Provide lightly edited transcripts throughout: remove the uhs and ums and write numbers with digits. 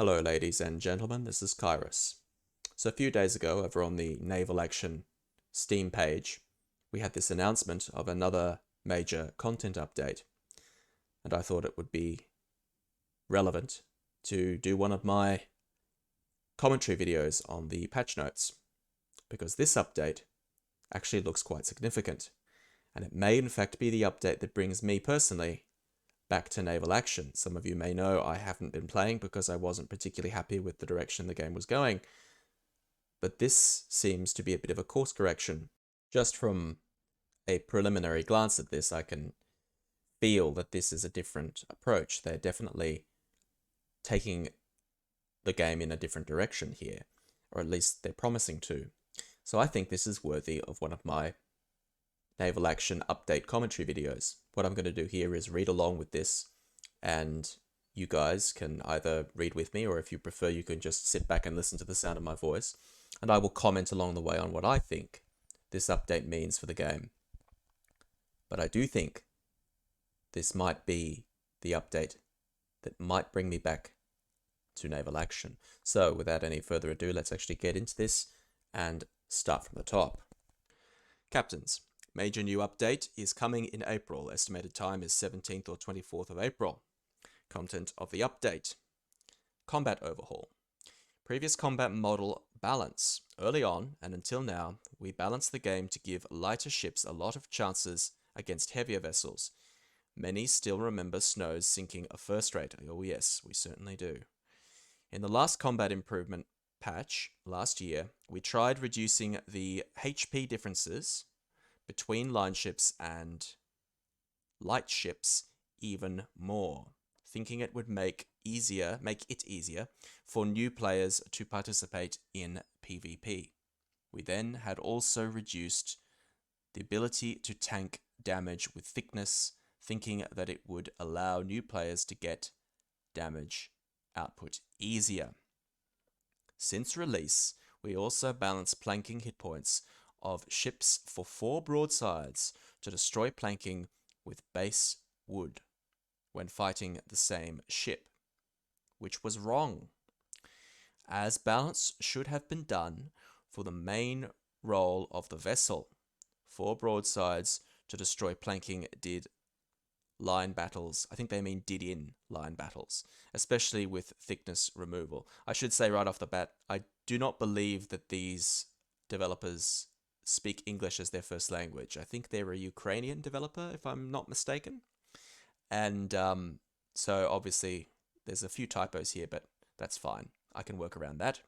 Hello ladies and gentlemen, this is KairoS. So a few days ago, over on the Naval Action Steam page, we had this announcement of another major content update, and I thought it would be relevant to do one of my commentary videos on the patch notes, because this update actually looks quite significant, and it may in fact be the update that brings me personally back to Naval Action. Some of you may know I haven't been playing because I wasn't particularly happy with the direction the game was going, but this seems to be a bit of a course correction. Just from a preliminary glance at this, I can feel that this is a different approach. They're definitely taking the game in a different direction here, or at least they're promising to. So I think this is worthy of one of my Naval Action update commentary videos. What I'm going to do here is read along with this, and you guys can either read with me, or if you prefer, you can just sit back and listen to the sound of my voice, and I will comment along the way on what I think this update means for the game. But I do think this might be the update that might bring me back to Naval Action. So without any further ado, let's actually get into this and start from the top. Captains, major new update is coming in April. Estimated time is 17th or 24th of April. Content of the update. Combat overhaul. Previous combat model balance. Early on, and until now, we balanced the game to give lighter ships a lot of chances against heavier vessels. Many still remember Snow's sinking a first rate. Oh yes, we certainly do. In the last combat improvement patch last year, we tried reducing the HP differences between line ships and light ships even more, thinking it would make it easier for new players to participate in PvP. We then had also reduced the ability to tank damage with thickness, thinking that it would allow new players to get damage output easier. Since release, we also balanced planking hit points of ships for 4 broadsides to destroy planking with base wood when fighting the same ship, which was wrong, as balance should have been done for the main role of the vessel. 4 broadsides to destroy planking did line battles. I think they mean did in line battles, especially with thickness removal. I should say right off the bat, I do not believe that these developers speak English as their first language. I think they're a Ukrainian developer, if I'm not mistaken. And so obviously there's a few typos here, but that's fine. I can work around that.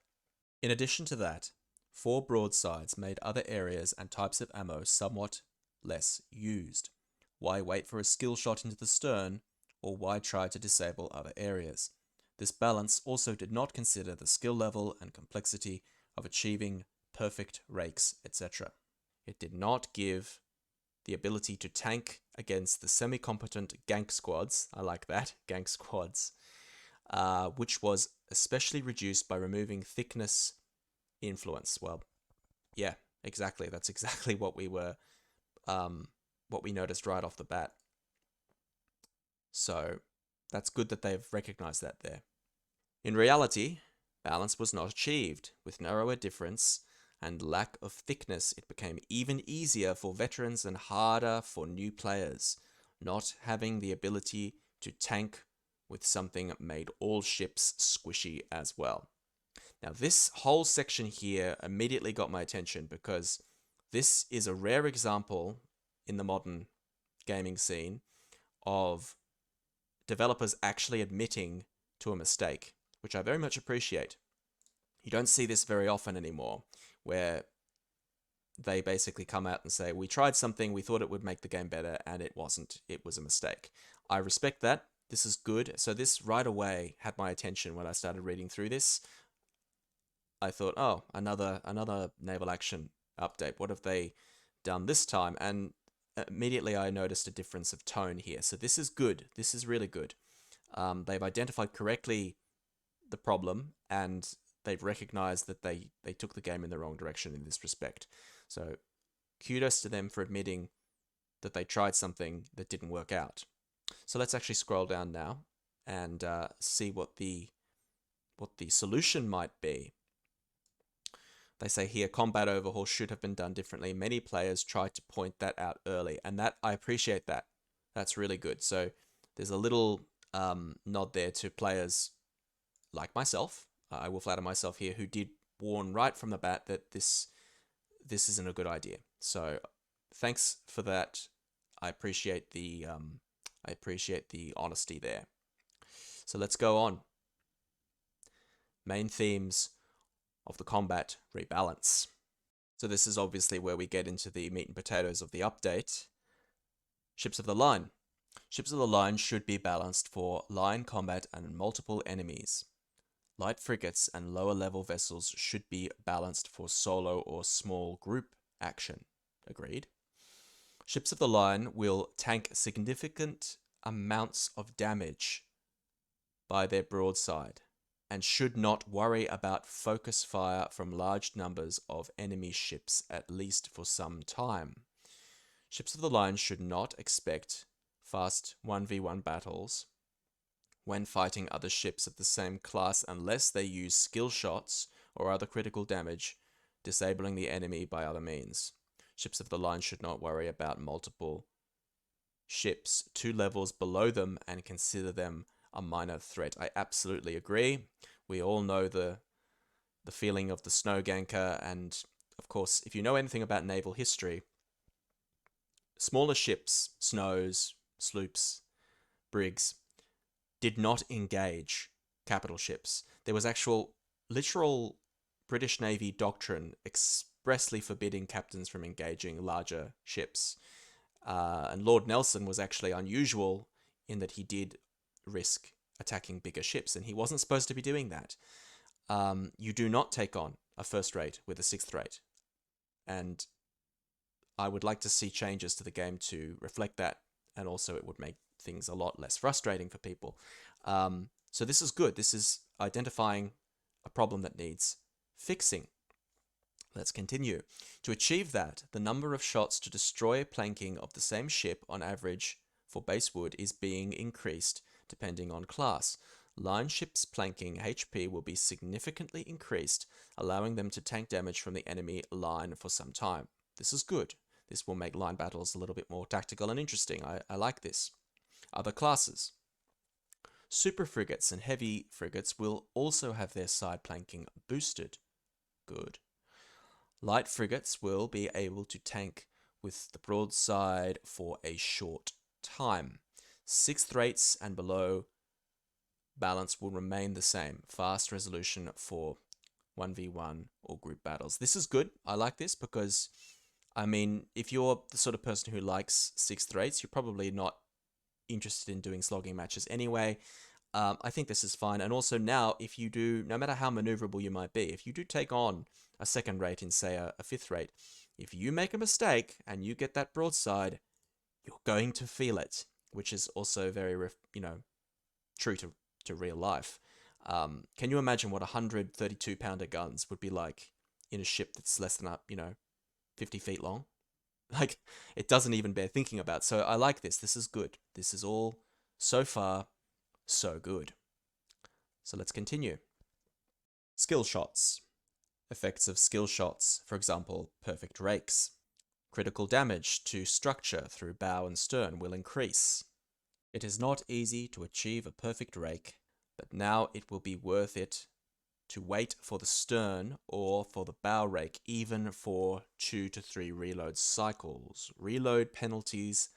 In addition to that, 4 broadsides made other areas and types of ammo somewhat less used. Why wait for a skill shot into the stern, or why try to disable other areas? This balance also did not consider the skill level and complexity of achieving perfect rakes, etc. It did not give the ability to tank against the semi-competent gank squads. I like that, gank squads, which was especially reduced by removing thickness influence. Well, yeah, exactly. That's exactly what we were, what we noticed right off the bat. So that's good that they've recognized that there. In reality, balance was not achieved. With narrower difference and lack of thickness, it became even easier for veterans and harder for new players. Not having the ability to tank with something made all ships squishy as well. Now this whole section here immediately got my attention, because this is a rare example in the modern gaming scene of developers actually admitting to a mistake, which I very much appreciate. You don't see this very often anymore, where they basically come out and say, we tried something, we thought it would make the game better, and it wasn't. It was a mistake. I respect that. This is good. So this right away had my attention when I started reading through this. I thought, oh, another Naval Action update. What have they done this time? And immediately I noticed a difference of tone here. So this is good. This is really good. They've identified correctly the problem, and they've recognized that they took the game in the wrong direction in this respect. So kudos to them for admitting that they tried something that didn't work out. So let's actually scroll down now and see what what the solution might be. They say here, combat overhaul should have been done differently. Many players tried to point that out early, and that I appreciate that. That's really good. So there's a little nod there to players like myself. I will flatter myself here, who did warn right from the bat that this isn't a good idea. So thanks for that. I appreciate the honesty there. So let's go on. Main themes of the combat rebalance. So this is obviously where we get into the meat and potatoes of the update. Ships of the line. Ships of the line should be balanced for line combat and multiple enemies. Light frigates and lower level vessels should be balanced for solo or small group action. Agreed. Ships of the line will tank significant amounts of damage by their broadside and should not worry about focus fire from large numbers of enemy ships, at least for some time. Ships of the line should not expect fast 1v1 battles when fighting other ships of the same class unless they use skill shots or other critical damage, disabling the enemy by other means. Ships of the line should not worry about multiple ships 2 levels below them and consider them a minor threat. I absolutely agree. We all know the feeling of the snow ganker, and of course, if you know anything about naval history, smaller ships, snows, sloops, brigs, did not engage capital ships. There was actual literal British Navy doctrine expressly forbidding captains from engaging larger ships. And Lord Nelson was actually unusual in that he did risk attacking bigger ships, and he wasn't supposed to be doing that. You do not take on a first rate with a sixth rate. And I would like to see changes to the game to reflect that, and also it would make things a lot less frustrating for people. So this is good. This is identifying a problem that needs fixing. Let's continue. To achieve that, the number of shots to destroy planking of the same ship on average for base wood is being increased depending on class. Line ships' planking HP will be significantly increased, allowing them to tank damage from the enemy line for some time. This is good. This will make line battles a little bit more tactical and interesting. I like this. Other classes. Super frigates and heavy frigates will also have their side planking boosted. Good. Light frigates will be able to tank with the broadside for a short time. Sixth rates and below balance will remain the same. Fast resolution for 1v1 or group battles. This is good. I like this because, I mean, if you're the sort of person who likes sixth rates, you're probably not interested in doing slogging matches anyway. I think this is fine. And also now, if you do, no matter how maneuverable you might be, if you do take on a second rate in, say, a fifth rate, if you make a mistake and you get that broadside, you're going to feel it, which is also very, true to real life. Can you imagine what 132-pounder guns would be like in a ship that's less than 50 feet long? Like, it doesn't even bear thinking about. So I like this. This is good. This is all, so far, so good. So let's continue. Skill shots. Effects of skill shots, for example, perfect rakes. Critical damage to structure through bow and stern will increase. It is not easy to achieve a perfect rake, but now it will be worth it to wait for the stern or for the bow rake, even for 2 to 3 reload cycles. Reload penalties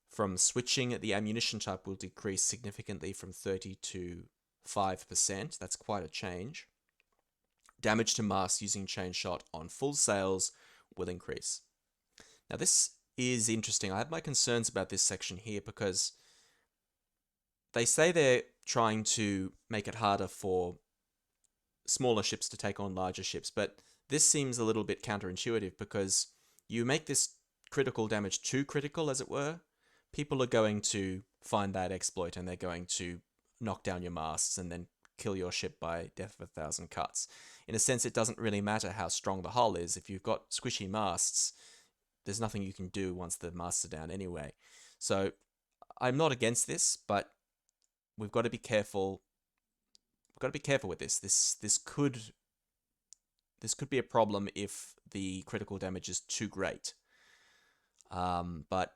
from switching the ammunition type will decrease significantly from 30 to 5%. That's quite a change. Damage to masts using chain shot on full sails will increase. Now this is interesting. I have my concerns about this section here because they say they're trying to make it harder for smaller ships to take on larger ships, but this seems a little bit counterintuitive because you make this critical damage too critical, as it were. People are going to find that exploit and they're going to knock down your masts and then kill your ship by death of 1,000 cuts. In a sense, it doesn't really matter how strong the hull is. If you've got squishy masts, there's nothing you can do once the masts are down anyway. So I'm not against this, but we've got to be careful we've got to be careful with this. This could be a problem if the critical damage is too great. But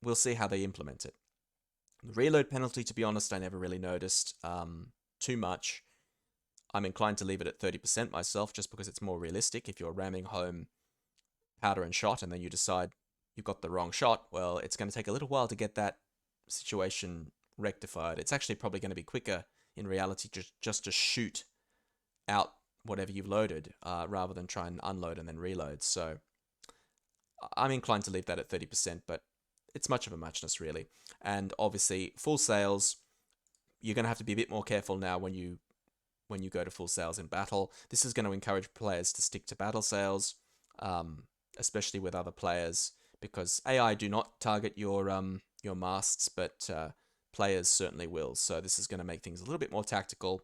we'll see how they implement it. The reload penalty, to be honest, I never really noticed too much. I'm inclined to leave it at 30% myself, just because it's more realistic. If you're ramming home powder and shot and then you decide you've got the wrong shot, well, it's going to take a little while to get that situation rectified. It's actually probably going to be quicker in reality just to shoot out whatever you've loaded rather than try and unload and then reload. So I'm inclined to leave that at 30%, but it's much of a muchness, really. And obviously, full sales, you're going to have to be a bit more careful now when you go to full sales in battle. This is going to encourage players to stick to battle sales, especially with other players, because AI do not target your masts, but players certainly will. So this is going to make things a little bit more tactical.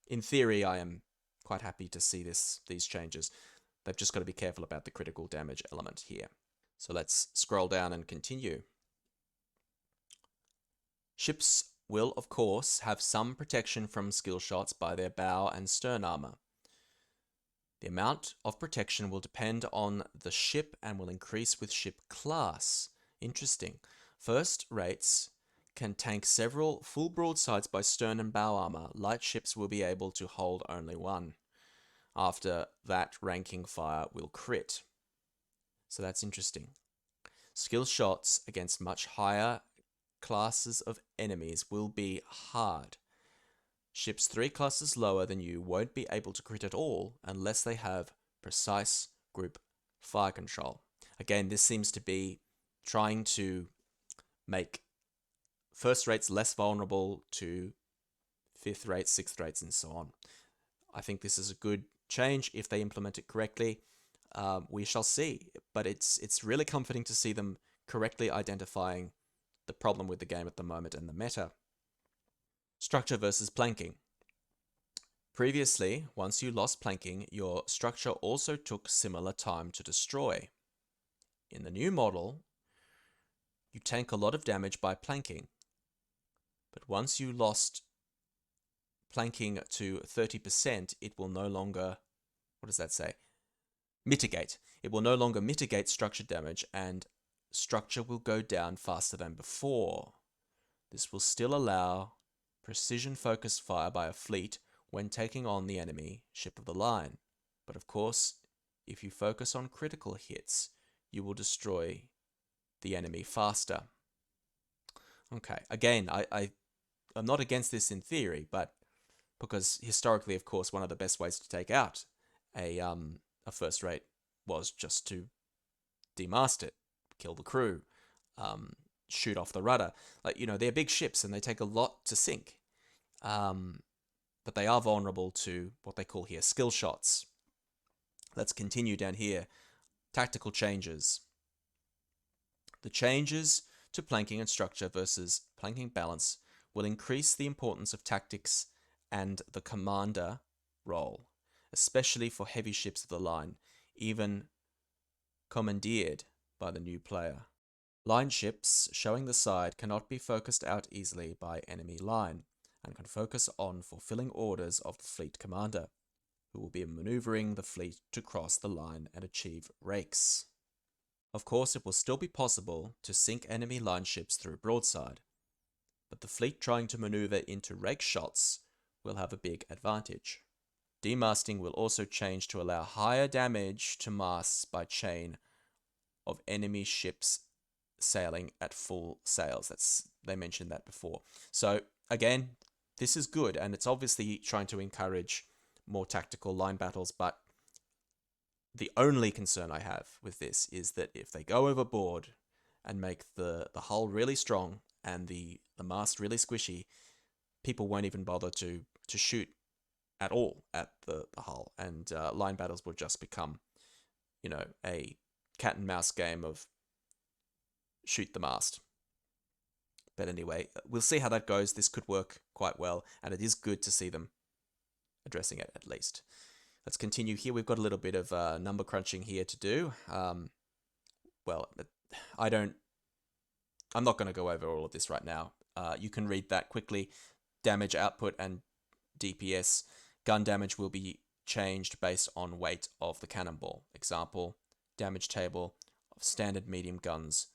In theory, I am quite happy to see these changes. They've just got to be careful about the critical damage element here. So let's scroll down and continue. Ships will, of course, have some protection from skill shots by their bow and stern armor. The amount of protection will depend on the ship and will increase with ship class. Interesting. First rates can tank several full broadsides by stern and bow armor. Light ships will be able to hold only one. After that, ranking fire will crit. So that's interesting. Skill shots against much higher classes of enemies will be hard. Ships 3 classes lower than you won't be able to crit at all unless they have precise group fire control. Again, this seems to be trying to make first rates less vulnerable to 5th rates, 6th rates, and so on. I think this is a good change if they implement it correctly. We shall see, but it's really comforting to see them correctly identifying the problem with the game at the moment and the meta. Structure versus planking. Previously, once you lost planking, your structure also took similar time to destroy. In the new model, you tank a lot of damage by planking, but once you lost planking to 30%, it will no longer, what does that say? Mitigate. It will no longer mitigate structure damage, and structure will go down faster than before. This will still allow precision-focused fire by a fleet when taking on the enemy ship of the line. But of course, if you focus on critical hits, you will destroy the enemy faster. Okay, again, I'm not against this in theory, but because historically, of course, one of the best ways to take out a first rate was just to demast it, kill the crew, shoot off the rudder. Like, they're big ships and they take a lot to sink. But they are vulnerable to what they call here skill shots. Let's continue down here. Tactical changes. The changes to planking and structure versus planking balance will increase the importance of tactics and the commander role, especially for heavy ships of the line, even commandeered by the new player. Line ships showing the side cannot be focused out easily by enemy line, and can focus on fulfilling orders of the fleet commander, who will be maneuvering the fleet to cross the line and achieve rakes. Of course, it will still be possible to sink enemy line ships through broadside, but the fleet trying to maneuver into rake shots will have a big advantage. Demasting will also change to allow higher damage to masts by chain of enemy ships sailing at full sails. They mentioned that before. So again, this is good, and it's obviously trying to encourage more tactical line battles, but the only concern I have with this is that if they go overboard and make the hull really strong and the mast really squishy, people won't even bother to shoot at all at the hull, and line battles will just become, a cat and mouse game of shoot the mast. But anyway, we'll see how that goes. This could work quite well, and it is good to see them addressing it at least. Let's continue here. We've got a little bit of number crunching here to do. Well, I'm not going to go over all of this right now. You can read that quickly. Damage output and DPS, gun damage will be changed based on weight of the cannonball. Example, damage table of standard medium guns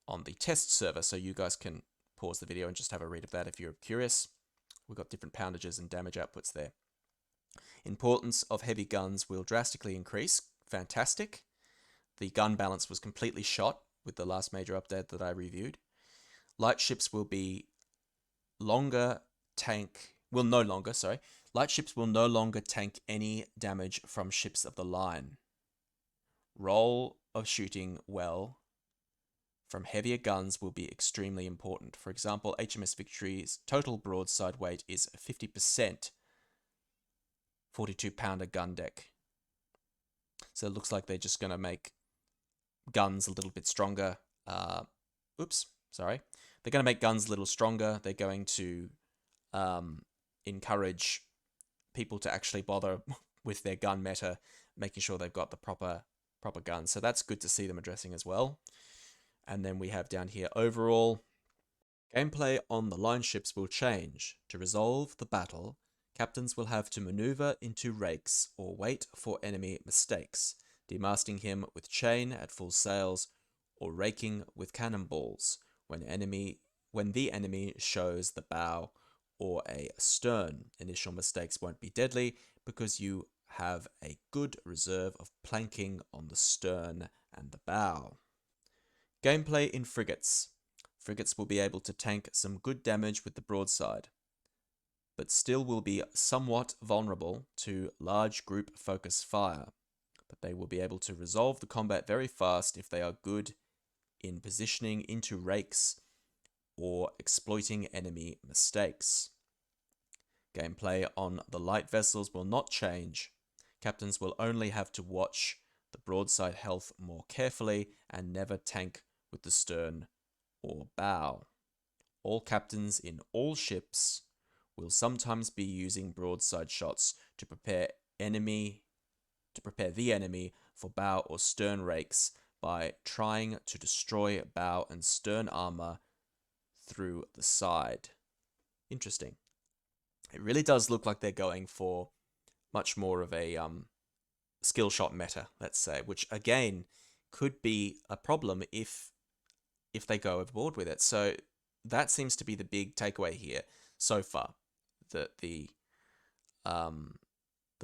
on the test server. So you guys can pause the video and just have a read of that if you're curious. We've got different poundages and damage outputs there. Importance of heavy guns will drastically increase. Fantastic. The gun balance was completely shot with the last major update that I reviewed. Light ships will be longer tank, will no longer, sorry. Light ships will no longer tank any damage from ships of the line. Role of shooting well from heavier guns will be extremely important. For example, HMS Victory's total broadside weight is 50%, 42-pounder gun deck. So it looks like they're just going to make guns a little bit stronger. They're going to make guns a little stronger. They're going to encourage people to actually bother with their gun meta, making sure they've got the proper guns. So that's good to see them addressing as well. And then we have down here, overall, gameplay on the line ships will change. To resolve the battle, captains will have to maneuver into rakes or wait for enemy mistakes, demasting him with chain at full sails or raking with cannonballs when the enemy shows the bow or a stern. Initial mistakes won't be deadly because you have a good reserve of planking on the stern and the bow. Gameplay in frigates. Frigates will be able to tank some good damage with the broadside, but still will be somewhat vulnerable to large group focus fire. But they will be able to resolve the combat very fast if they are good in positioning into rakes or exploiting enemy mistakes. Gameplay on the light vessels will not change. Captains will only have to watch the broadside health more carefully and never tank with the stern or bow. All captains in all ships will sometimes be using broadside shots to prepare the enemy for bow or stern rakes by trying to destroy bow and stern armor through the side. Interesting. It really does look like they're going for much more of a skill shot meta, let's say, which again could be a problem if they go overboard with it. So that seems to be the big takeaway here so far, that the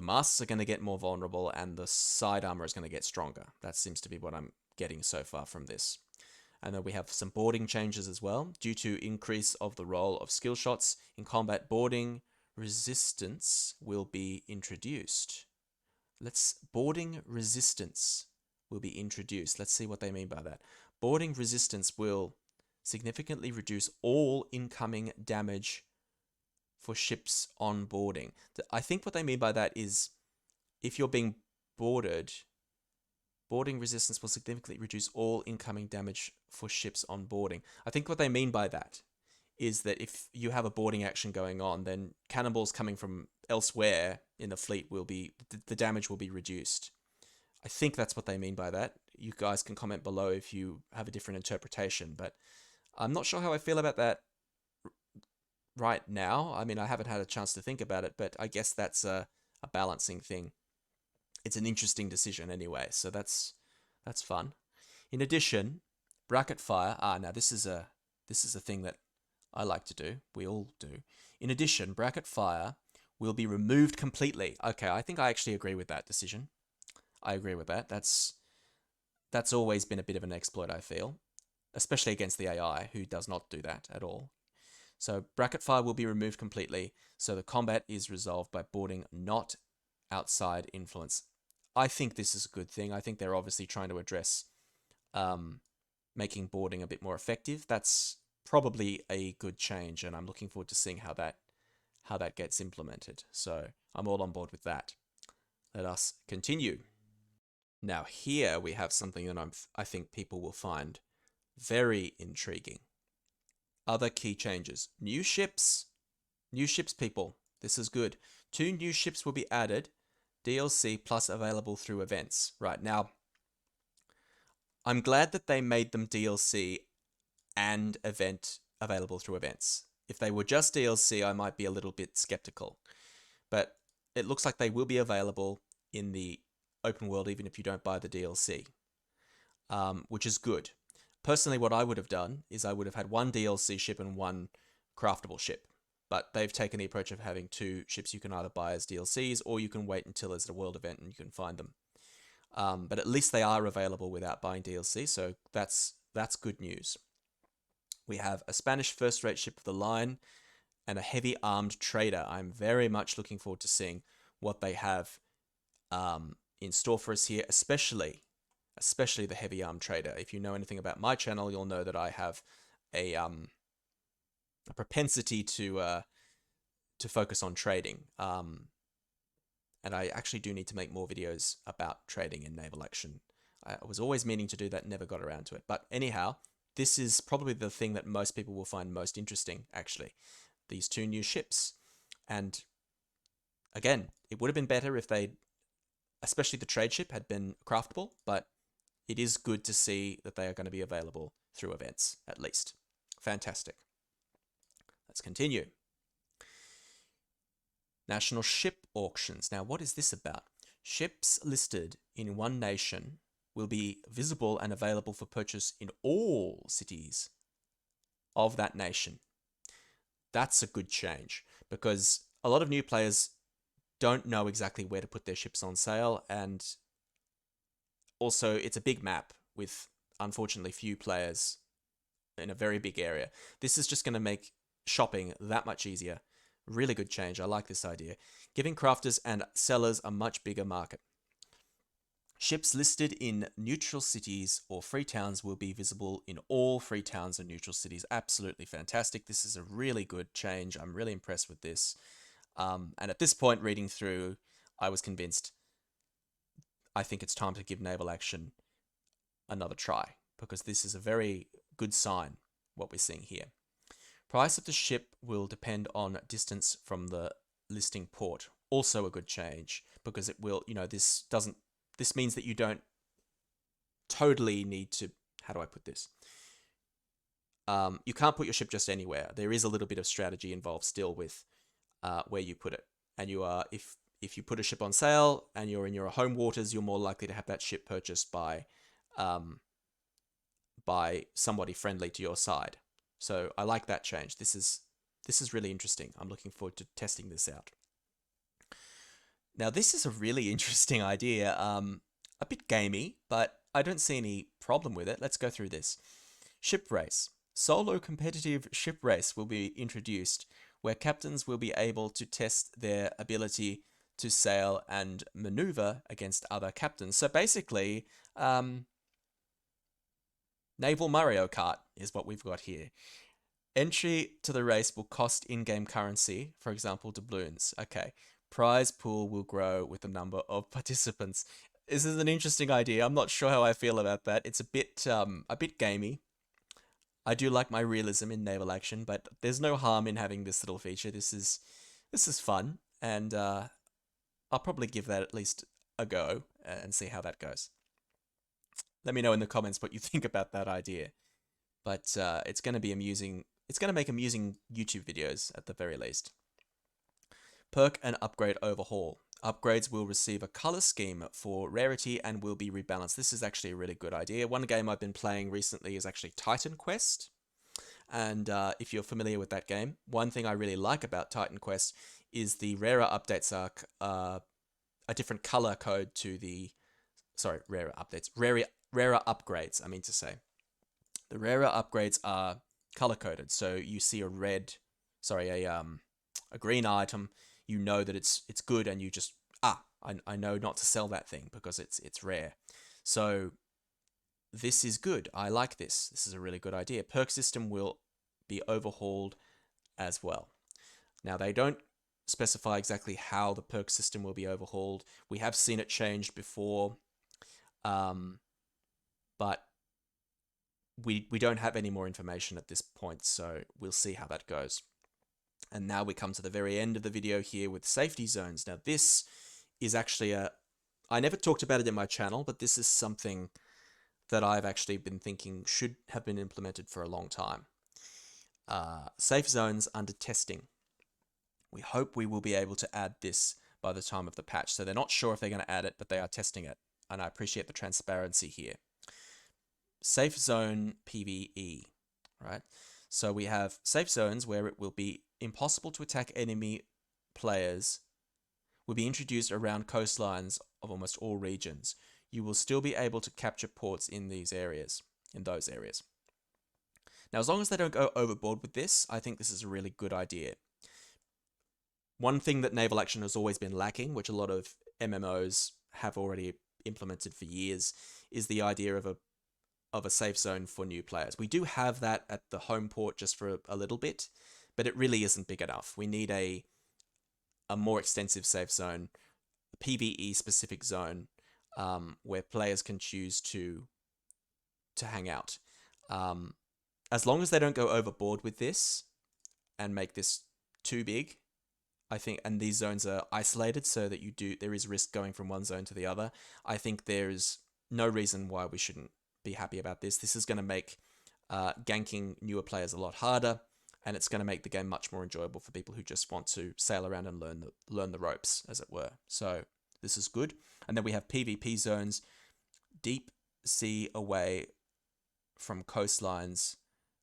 masts are going to get more vulnerable and the side armor is going to get stronger. That seems to be what I'm getting so far from this. And then we have some boarding changes as well. Due to increase of the role of skill shots in combat, boarding resistance will be introduced. Boarding resistance will be introduced. Let's see what they mean by that. Boarding resistance will significantly reduce all incoming damage for ships on boarding. I think what they mean by that is if you're being boarded, boarding resistance will significantly reduce all incoming damage for ships on boarding. I think what they mean by that is that if you have a boarding action going on, then cannonballs coming from elsewhere in the fleet will be, the damage will be reduced. I think that's what they mean by that. You guys can comment below if you have a different interpretation, but I'm not sure how I feel about that right now. I mean, I haven't had a chance to think about it, but I guess that's a balancing thing. It's an interesting decision anyway, so that's fun. In addition, bracket fire. Now this is a thing that I like to do. We all do. In addition, bracket fire will be removed completely. Okay, I think I actually agree with that decision. I agree with that. That's always been a bit of an exploit, I feel, especially against the AI, who does not do that at all. So bracket fire will be removed completely, so the combat is resolved by boarding, not outside influence. I think this is a good thing. I think they're obviously trying to address making boarding a bit more effective. That's probably a good change, and I'm looking forward to seeing how that gets implemented. So I'm all on board with that. Let us continue. Now here we have something that I think people will find very intriguing. Other key changes. New ships, people. This is good. 2 new ships will be added, DLC plus available through events. Right, now, I'm glad that they made them DLC and event available through events. If they were just DLC, I might be a little bit skeptical. but it looks like they will be available in the open world even if you don't buy the DLC, which is good. Personally, what I would have done is I would have had one DLC ship and one craftable ship, but they've taken the approach of having two ships you can either buy as DLCs or you can wait until there's a world event and you can find them. But at least they are available without buying DLC, so that's good news. We have a Spanish first-rate ship of the line and a heavy armed trader. I'm very much looking forward to seeing what they have in store for us here, especially the heavy armed trader. If you know anything about my channel, you'll know that I have a propensity to focus on trading. And I actually do need to make more videos about trading in Naval Action. I was always meaning to do that, never got around to it. But anyhow, this is probably the thing that most people will find most interesting, actually. These two new ships. And again, it would have been better if they, especially the trade ship, had been craftable, but it is good to see that they are going to be available through events, at least. Fantastic. Let's continue. National ship auctions. Now, what is this about? Ships listed in one nation will be visible and available for purchase in all cities of that nation. That's a good change because a lot of new players don't know exactly where to put their ships on sale, and also it's a big map with unfortunately few players in a very big area. This is just going to make shopping that much easier. Really good change. I like this idea. Giving crafters and sellers a much bigger market. Ships listed in neutral cities or free towns will be visible in all free towns and neutral cities. Absolutely fantastic. This is a really good change. I'm really impressed with this. And at this point, reading through, I was convinced I think it's time to give Naval Action another try because this is a very good sign, what we're seeing here. Price of the ship will depend on distance from the listing port. Also a good change because it will, this means that you don't totally need to, how do I put this? You can't put your ship just anywhere. There is a little bit of strategy involved still with where you put it. And you are, if you put a ship on sale and you're in your home waters, you're more likely to have that ship purchased by somebody friendly to your side. So I like that change. This is really interesting. I'm looking forward to testing this out. Now this is a really interesting idea. A bit gamey, but I don't see any problem with it. Let's go through this. Ship race. Solo competitive ship race will be introduced where captains will be able to test their ability to sail and maneuver against other captains. So basically, Naval Mario Kart is what we've got here. Entry to the race will cost in-game currency, for example, doubloons. Okay. Prize pool will grow with the number of participants. This is an interesting idea. I'm not sure how I feel about that. It's a bit gamey. I do like my realism in Naval Action, but there's no harm in having this little feature. This is fun, and I'll probably give that at least a go and see how that goes. Let me know in the comments what you think about that idea. But it's going to be amusing. It's going to make amusing YouTube videos at the very least. Perk and upgrade overhaul. Upgrades will receive a color scheme for rarity and will be rebalanced. This is actually a really good idea. One game I've been playing recently is actually Titan Quest. And if you're familiar with that game, one thing I really like about Titan Quest is the rarer updates are a different color code to the... Sorry, rarer updates. Rarer upgrades, I mean to say. The rarer upgrades are color-coded, so you see a green item, you know that it's good, and you just, I know not to sell that thing because it's rare. So this is good. I like this. This is a really good idea. Perk system will be overhauled as well. Now, they don't specify exactly how the perk system will be overhauled. We have seen it changed before, but we don't have any more information at this point, so we'll see how that goes. And now we come to the very end of the video here with safety zones. Now this is actually I never talked about it in my channel, but this is something that I've actually been thinking should have been implemented for a long time. Safe zones under testing. We hope we will be able to add this by the time of the patch. So they're not sure if they're going to add it, but they are testing it. And I appreciate the transparency here. Safe zone PvE, right? So we have safe zones where it will be impossible to attack enemy players, will be introduced around coastlines of almost all regions. You will still be able to capture ports in those areas. Now, as long as they don't go overboard with this, I think this is a really good idea. One thing that Naval Action has always been lacking, which a lot of MMOs have already implemented for years, is the idea of a safe zone for new players. We do have that at the home port just for a little bit, but it really isn't big enough. We need a more extensive safe zone, a PvE specific zone, where players can choose to hang out. As long as they don't go overboard with this and make this too big, I think, and these zones are isolated so that there is risk going from one zone to the other, I think there's no reason why we shouldn't be happy about this. This is going to make ganking newer players a lot harder, and it's going to make the game much more enjoyable for people who just want to sail around and learn the ropes, as it were. So this is good. And then we have PvP zones, deep sea away from coastlines.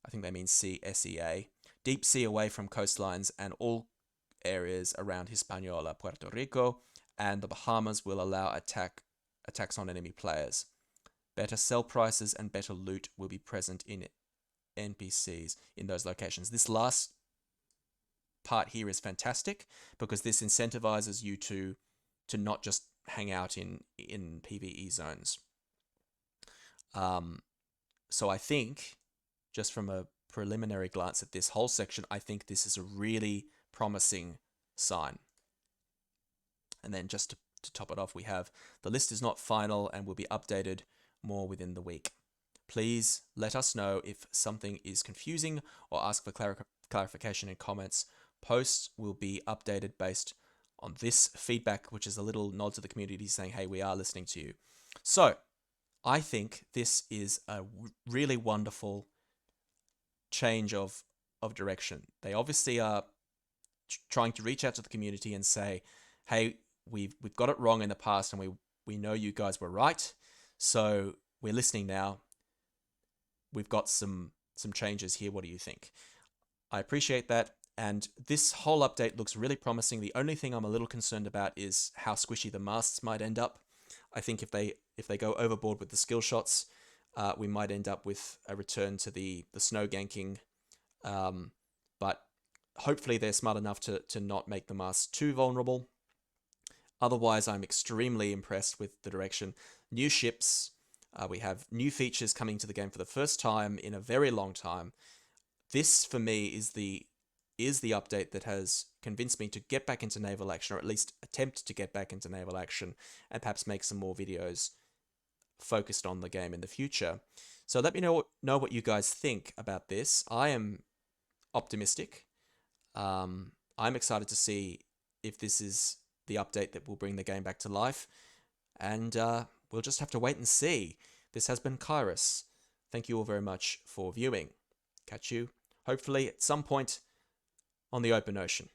I think they mean SEA. Deep sea away from coastlines and all areas around Hispaniola, Puerto Rico, and the Bahamas will allow attacks on enemy players. Better sell prices and better loot will be present in NPCs in those locations. This last part here is fantastic because this incentivizes you to not just hang out in PvE zones. So I think, just from a preliminary glance at this whole section, I think this is a really promising sign. And then just to top it off, we have the list is not final and will be updated more within the week. Please let us know if something is confusing or ask for clarification in comments. Posts will be updated based on this feedback, which is a little nod to the community saying, hey, we are listening to you. So I think this is a really wonderful change of direction. They obviously are trying to reach out to the community and say, hey, we've got it wrong in the past and we know you guys were right, so we're listening now. We've got some changes here. What do you think? I appreciate that, and this whole update looks really promising. The only thing I'm a little concerned about is how squishy the masts might end up. I think if they go overboard with the skill shots, we might end up with a return to the snow ganking, but hopefully they're smart enough to not make the masts too vulnerable. Otherwise, I'm extremely impressed with the direction. New ships, we have new features coming to the game for the first time in a very long time. This, for me, is the update that has convinced me to get back into Naval Action, or at least attempt to get back into Naval Action, and perhaps make some more videos focused on the game in the future. So let me know what you guys think about this. I am optimistic. I'm excited to see if this is the update that will bring the game back to life, and we'll just have to wait and see. This has been KairoS. Thank you all very much for viewing. Catch you, hopefully, at some point on the open ocean.